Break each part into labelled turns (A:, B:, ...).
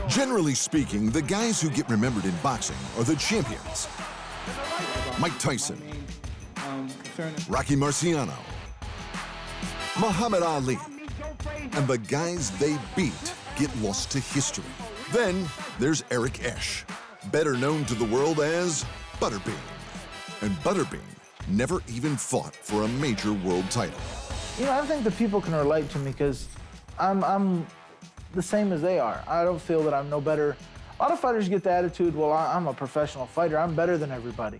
A: Generally speaking, the guys who get remembered in boxing are the champions. Mike Tyson, Rocky Marciano, Muhammad Ali, and the guys they beat get lost to history. Then there's Eric Esch, better known to the world as Butterbean. And Butterbean never even fought for a major world title.
B: You know, I think that people can relate to me because I'm the same as they are. I don't feel that I'm no better. A lot of fighters get the attitude, well, I'm a professional fighter. I'm better than everybody.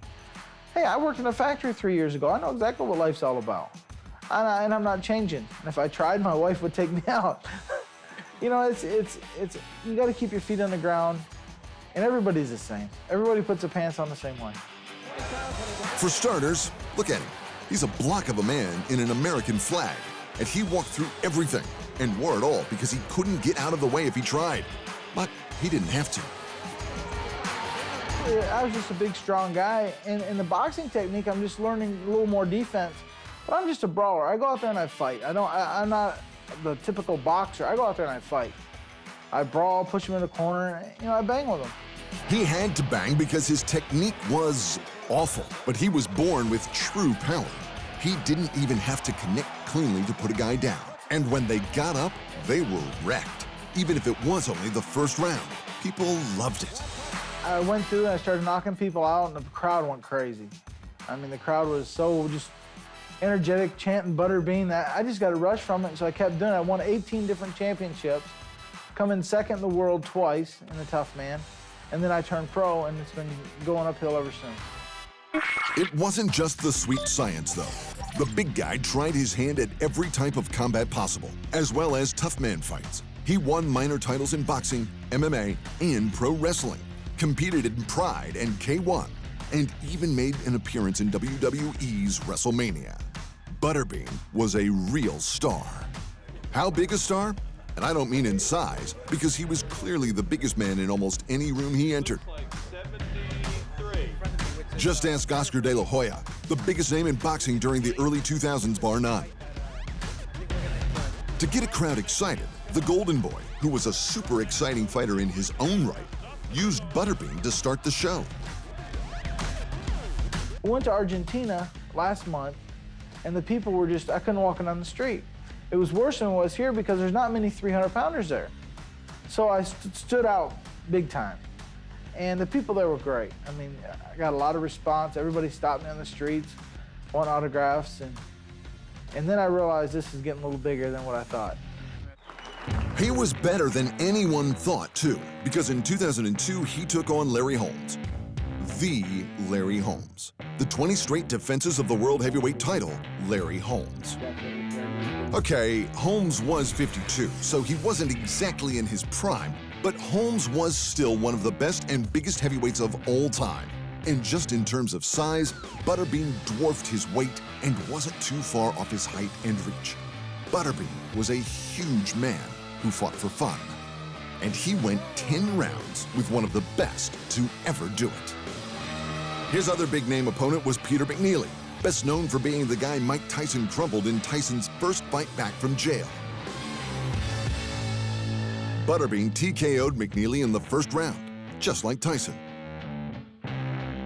B: Hey, I worked in a factory 3 years ago. I know exactly what life's all about. And I'm not changing. And if I tried, my wife would take me out. You know, you got to keep your feet on the ground. And everybody's the same. Everybody puts their pants on the same way.
A: For starters, look at him. He's a block of a man in an American flag. And he walked through everything and wore it all because he couldn't get out of the way if he tried. But he didn't have to.
B: I was just a big, strong guy. And in the boxing technique, I'm just learning a little more defense. But I'm just a brawler. I go out there and I fight. I'm not the typical boxer. I go out there and I fight. I brawl, push him in the corner, you know, I bang with him.
A: He had to bang because his technique was awful, but he was born with true power. He didn't even have to connect cleanly to put a guy down. And when they got up, they were wrecked. Even if it was only the first round, people loved it.
B: I went through and I started knocking people out, and the crowd went crazy. I mean, the crowd was so just energetic, chanting Butterbean. I just got a rush from it, so I kept doing it. I won 18 different championships, come in second in the world twice in the Tough Man, and then I turned pro, and it's been going uphill ever since.
A: It wasn't just the sweet science, though. The big guy tried his hand at every type of combat possible, as well as tough man fights. He won minor titles in boxing, MMA, and pro wrestling, competed in Pride and K1, and even made an appearance in WWE's WrestleMania. Butterbean was a real star. How big a star? And I don't mean in size, because he was clearly the biggest man in almost any room he entered. Just ask Oscar De La Hoya, the biggest name in boxing during the early 2000s, bar none. To get a crowd excited, the Golden Boy, who was a super exciting fighter in his own right, used Butterbean to start the show.
B: We went to Argentina last month, and the people were just, I couldn't walk on the street. It was worse than it was here because there's not many 300-pounders there. So I stood out big time. And the people there were great. I mean, I got a lot of response. Everybody stopped me on the streets, want autographs, and then I realized this is getting a little bigger than what I thought.
A: He was better than anyone thought, too, because in 2002, he took on Larry Holmes. The Larry Holmes. The 20 straight defenses of the World Heavyweight title, Larry Holmes. Okay, Holmes was 52, so he wasn't exactly in his prime, but Holmes was still one of the best and biggest heavyweights of all time. And just in terms of size, Butterbean dwarfed his weight and wasn't too far off his height and reach. Butterbean was a huge man who fought for fun. And he went 10 rounds with one of the best to ever do it. His other big-name opponent was Peter McNeely, best known for being the guy Mike Tyson crumpled in Tyson's first fight back from jail. Butterbean TKO'd McNeely in the first round, just like Tyson.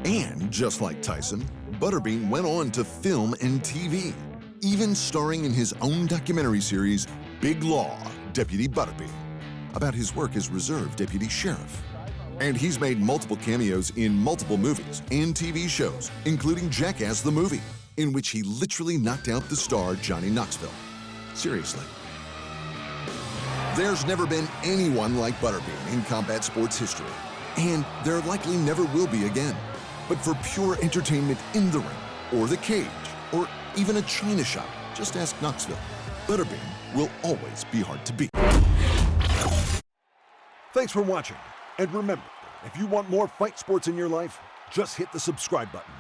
A: And just like Tyson, Butterbean went on to film and TV, even starring in his own documentary series, Big Law, Deputy Butterbean, about his work as reserve deputy sheriff. And he's made multiple cameos in multiple movies and TV shows, including Jackass the movie, in which he literally knocked out the star Johnny Knoxville. Seriously. There's never been anyone like Butterbean in combat sports history, and there likely never will be again. But for pure entertainment in the ring, or the cage, or even a china shop, just ask Knoxville. Butterbean will always be hard to beat.
C: Thanks for watching. And remember, if you want more fight sports in your life, just hit the subscribe button.